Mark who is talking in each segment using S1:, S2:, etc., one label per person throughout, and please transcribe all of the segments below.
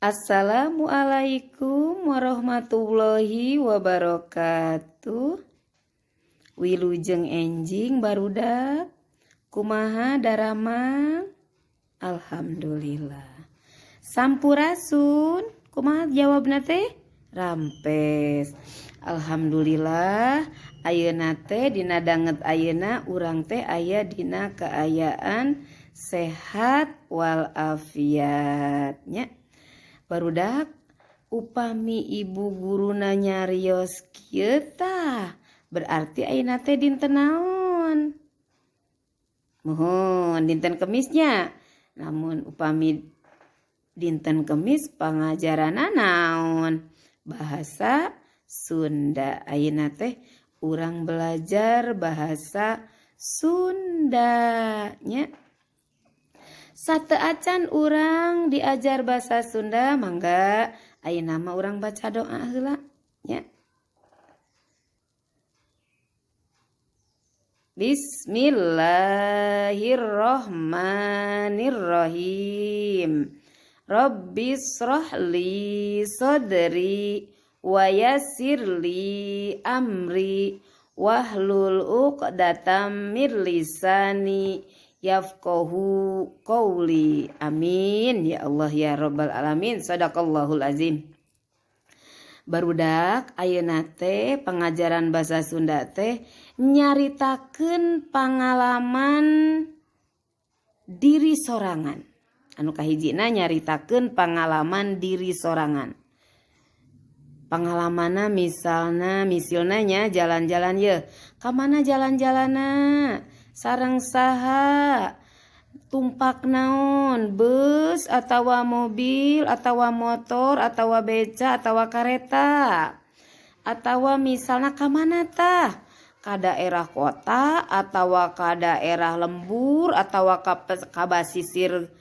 S1: Assalamualaikum warahmatullahi wabarakatuh. Wilujeng enjing barudak. Kumaha daramang? Alhamdulillah. Sampurasun. Kumaha jawabna teh? Rampes. Alhamdulillah. Ayeuna teh dina danget ayeuna urang teh aya dina kaayaan sehat walafiatnya. Barudak upami ibu guruna nyarios kieu tah berarti ayeuna teh dinten naon? Mohon dinten Kemisnya. Namun upami dinten Kemis pangajarana naon? Bahasa Sunda. Ayeuna teh urang belajar bahasa Sunda nya. Sate acan urang diajar bahasa Sunda mangga ayeuna mah urang baca doa heula nya. Bismillahirrahmanirrahim. Rabbis shrahli sadri wa yassirli amri wahlul 'uqdatam mir lisani yafqahu qauli. Amin ya Allah ya rabbal alamin. Shadaqallahul azim. Barudak ayeuna teh pengajaran bahasa Sunda teh nyaritakeun pangalaman diri sorangan. Anu kahijina nyaritakeun pangalaman diri sorangan. Pangalamanna misilna nya jalan-jalan ye. Ka mana jalan-jalanna? Sareng saha? Tumpak naon? Bus atawa mobil atawa motor atawa beca atawa kareta? Atawa misalna ka mana tah? Ka daerah kota atawa ka daerah lembur atawa ka basisir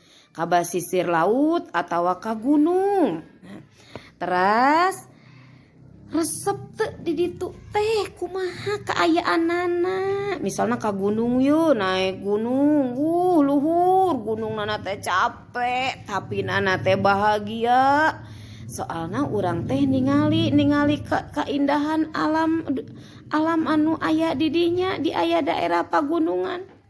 S1: laut atawa ka gunung. Teras resep teu di ditu teh kumaha kaayaanana. Misalna ka gunung yeuh naik gunung, luhur gunungna teh capek tapi nana teh bahagia. Soalna urang teh ningali keindahan alam anu aya di dinya di aya daerah pagunungan.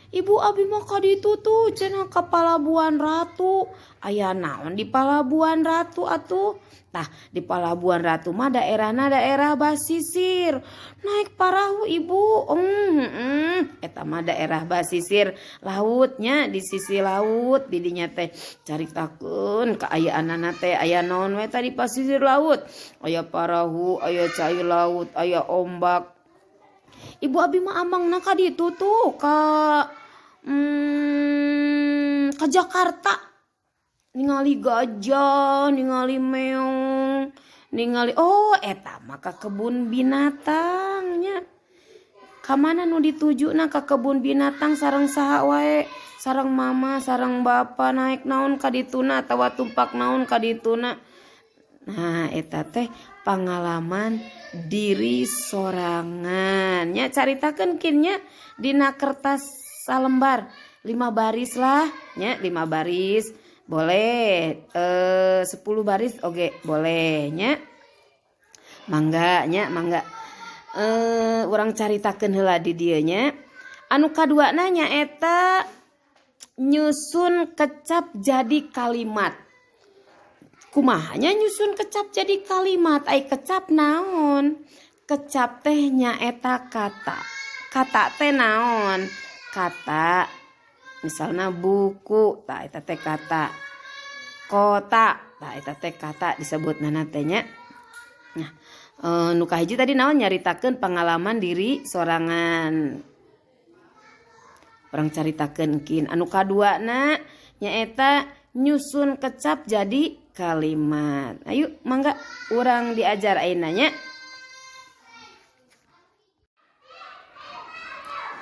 S1: Ibu abi mah ka ditu tuh cenah ka Palabuhan Ratu. Aya naon di Palabuhan Ratu atuh? Tah di Palabuhan Ratu mah daerahna daerah basisir. Naik perahu ibu. Eta mah daerah basisir lautnya di sisi laut di dinya teh caritakeun kaayaanana teh aya naon we tadi pasisir laut. Aya perahu, aya cai laut, aya ombak. Ibu abi mah amangna ka ditu tuh ka Jakarta. Ningali gajah, ningali meong, ningali eta mah ka kebun binatangnya. Ka mana nu ditujuna ka kebun binatang sareng saha wae? Sareng mama, sareng bapa naik naon ka dituna atawa tumpak naon ka dituna. Nah, eta teh pangalaman diri sorangan. Nya caritakeun kieu nya dina kertas salembar 5 baris lah, nya 5 baris. Boleh 10 baris oge boleh nya. Mangga nya mangga. Urang caritakeun heula di dieu nya. Anu kaduana nya eta nyusun kecap jadi kalimat. Kumahanya nyusun kecap jadi kalimat? Ai kecap naon? Kecap teh nya eta kata. Kata teh naon? Kata misalna buku, tah eta teh kata. Kota, tah eta teh kata disebutna teh nya. Nah, nu kahiji tadi naon nyaritakeun pangalaman diri sorangan. Urang caritakeun kin. Anu kaduana nyaeta nyusun kecap jadi kalimat. Ayo mangga urang diajar ayeuna nya.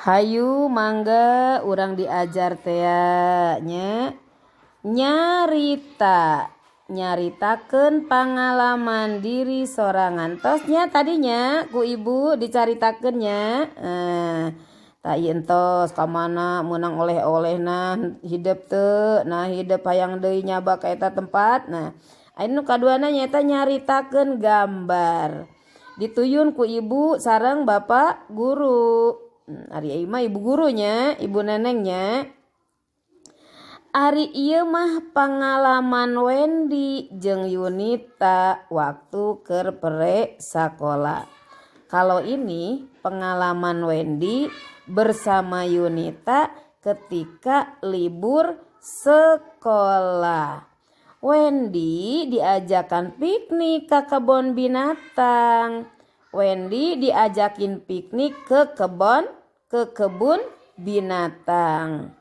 S1: Hayu mangga urang diajar teh nya. Nyaritakeun pangalaman diri sorangan. Tosnya tadinya ku ibu dicaritakeun nya. tak ieu entos ka mana meunang oleh-oleh nah hidup teu nah hidup hayang deui nyaba ka eta tempat. Nah anu kaduana nyaeta nyaritakeun gambar dituyun ku ibu sareng bapak guru. Ari ieu mah ibu gurunya, ibu nenengnya. Ari ieu mah pengalaman Wendy jeung Yunita waktu keur pere sakola. Kalau ini pengalaman Wendy bersama Yunita ketika libur sekolah. Wendy diajakan piknik ke kebun binatang. Wendy diajakin piknik ke kebun binatang.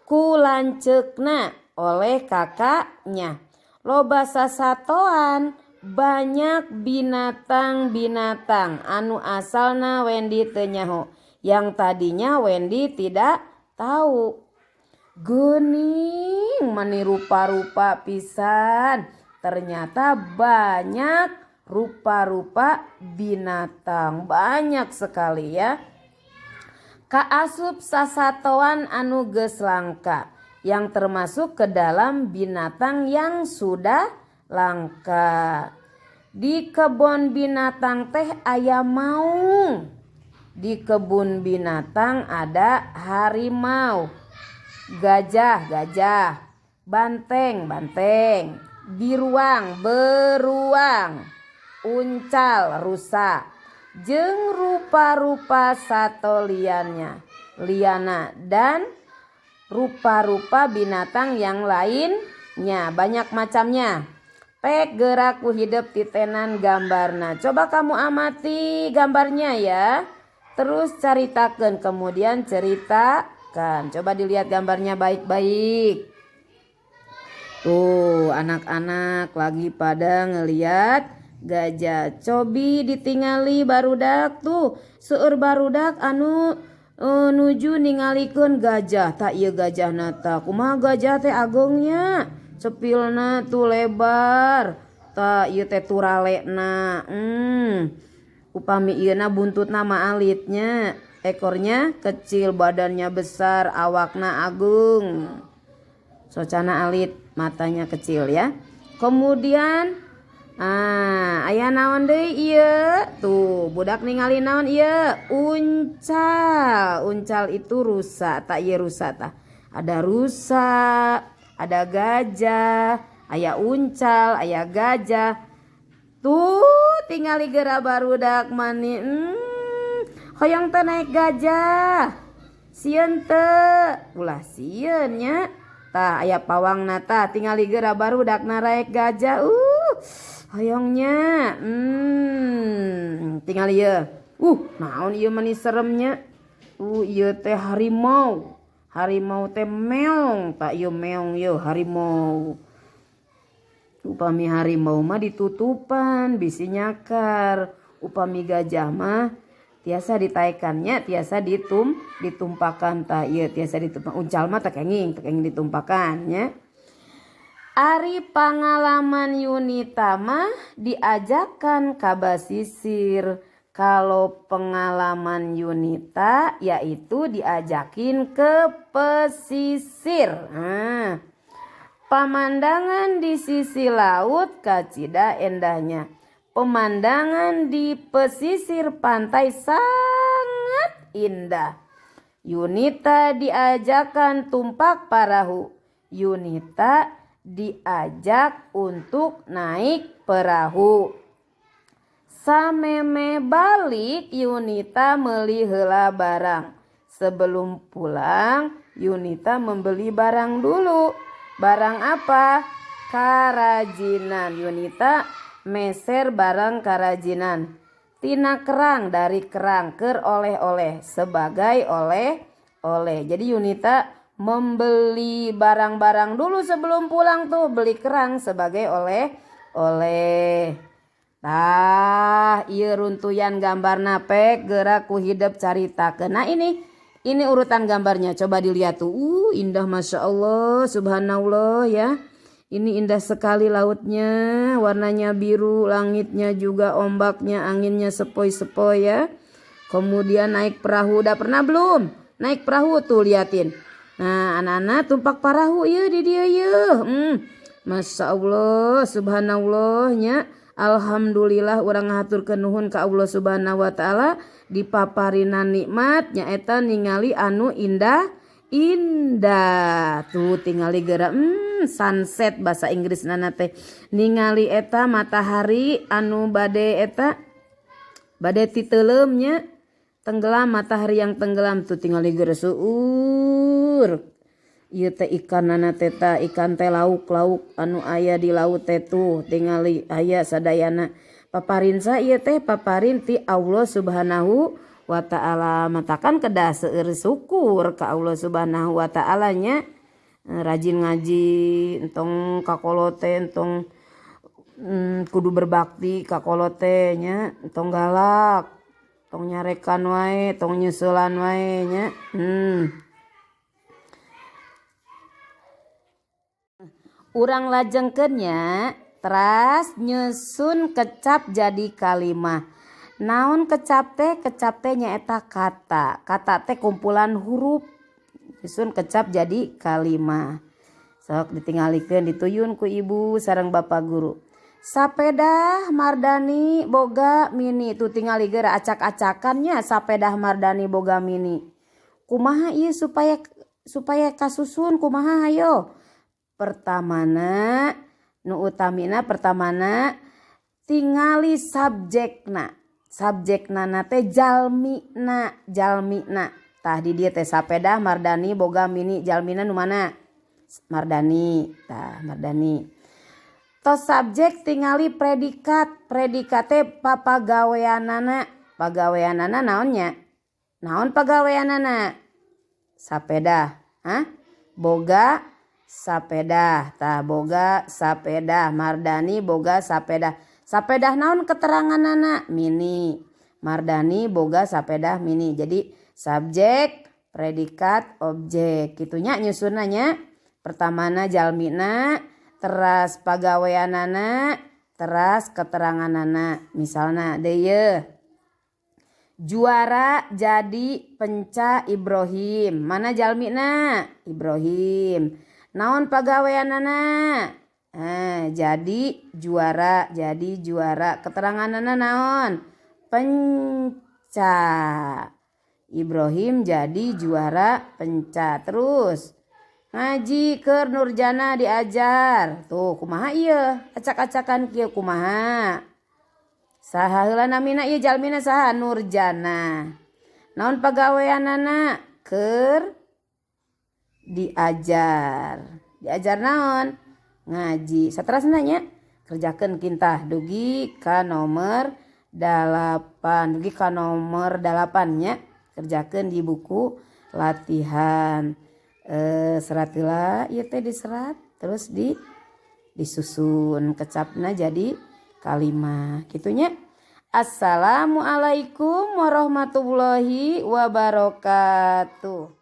S1: Ku lanceukna oleh kakaknya. Loba sasatoan banyak binatang-binatang anu asalna Wendy teu nyaho. Yang tadinya Wendy tidak tahu. Geuning mani rupa-rupa pisan. Ternyata banyak rupa-rupa binatang. Banyak sekali ya. Kaasup sasatoan anu geus langka yang termasuk ke dalam binatang yang sudah langka. Di kebun binatang teh aya maung. Di kebun binatang ada harimau, gajah, banteng, beruang, uncal, rusa. Jeung rupa-rupa satoliannya, liana dan rupa-rupa binatang yang lainnya, banyak macamnya. Pek gerak ku hidup titenan gambarna. Coba kamu amati gambarnya ya. Terus caritakeun, kemudian ceritakan. Coba dilihat gambarnya baik-baik. Tuh, anak-anak lagi pada ngeliat gajah. Cobi ditingali barudak tuh. Seueur barudak anu nuju ningalikeun gajah. Tak ieu gajah nata. Kumaha gajah teh agungnya. Cepilna tuh lebar. Tak ieu teh turalena. Upami ieuna buntutna mah alitnya. Ekornya kecil, badannya besar, awakna agung. Socana alit, matanya kecil ya. Kemudian aya naon deui ieu? Tuh, budak ningali naon ieu? Uncal. Uncal itu rusa, tak ieu rusa tah. Ada rusa, ada gajah, aya uncal, aya gajah. Tuh, tingali geura barudak mani. Hoyong teh naik gajah. Sieun teu? Ulah sieun nya. Tah aya pawangna tah, tingali geura barudak naik gajah. Hoyongnya tinggal ieu. Naon ieu mani seremnya. Ieu teh harimau. Harimau teh meong, tak ieu meong ieu harimau. Upami harimau mah ditutupan bisi nyakar. Upami gajah mah tiasa ditaekannya, tiasa ditumpakan tak ieu tiasa ditumpakan. Uncal mah teu kenging ditumpakannya. Ari pengalaman Yunita mah diajakan ka basisir. Kalau pengalaman Yunita yaitu diajakin ke pesisir. Pemandangan di sisi laut kacida endahnya. Pemandangan di pesisir pantai sangat indah. Yunita diajakan tumpak perahu. Yunita diajak untuk naik perahu. Sameme balik Yunita meuli heula barang. Sebelum pulang Yunita membeli barang dulu. Barang apa? Kerajinan. Yunita meser barang kerajinan. Tina kerang, dari kerang keur oleh-oleh sebagai oleh-oleh. Jadi Yunita membeli barang-barang dulu sebelum pulang tuh, beli kerang sebagai oleh-oleh. Tah, ieu runtuyan gambarna pek geura ku hideuk caritakeun. Nah ini urutan gambarnya, coba dilihat tuh. Indah Masya Allah, subhanallah ya. Ini indah sekali lautnya, warnanya biru, langitnya juga, ombaknya, anginnya sepoi-sepoi ya. Kemudian naik perahu, udah pernah belum? Naik perahu tuh liatin. Nah anak-anak tumpak perahu ya di dia ya. Masya Allah subhanallahnya. Alhamdulillah urang ngaturkeun nuhun ka Allah subhanahu wa ta'ala dipaparinan nikmat nyaeta ningali anu indah tuh tingali geura sunset bahasa Inggris nana teh ningali eta matahari anu bade titeuleumnya tenggelam matahari yang tenggelam tuh tingali geura seueur ieu teh ikanana teh ikan teh lauk anu aya di laut teh tuh tingali aya sadayana paparin sa ieu teh paparin ti Allah subhanahu wa ta'ala matakan kedah seueur syukur ka Allah subhanahu wa ta'ala nya rajin ngaji entong kakolote entong kudu berbakti kakolote nya entong galak entong nyarekan wae entong nyusulan wae nya urang lajengkeun nya teras nyusun kecap jadi kalimah. Naon kecap teh nyaeta kata teh kumpulan huruf nyusun kecap jadi kalimah. Sok ditinggalikeun dituyun ku ibu sareng bapak guru. Sapedah Mardani boga mini tuh tingali geura acak-acakannya sapedah Mardani boga mini. Kumaha ieu supaya kasusun kumaha hayo. Pertamana nu utamina pertamana tingali subjekna teh jalmina tah di dieu teh sapedah Mardani boga mini jalmina nu mana Mardani tah Mardani tos subjek tingali predikat teh pagaweanana naonnya naon pagaweanana sapedah boga sapedah tah boga sapedah Mardani boga sapedah naon keteranganana mini Mardani boga sapedah mini jadi subjek predikat objek gitunya nyusunanya pertamana jalmina teras pagaweanana teras keteranganana misalna deui juara jadi penca Ibrahim mana jalmina Ibrahim naon pagaweanana jadi juara keteranganana naon penca Ibrahim jadi juara penca terus ngaji keur Nurjana diajar tuh kumaha ieu acak-acakan kieu kumaha saha heula namina ieu jalmina saha Nurjana naon pagaweanana keur diajar naon ngaji saterasna nya kerjakeun kintah dugi ka nomor 8 nya kerjakeun di buku latihan serat heula ieu teh diserat terus disusun kecapna jadi kalimah gitunya. Assalamualaikum warahmatullahi wabarakatuh.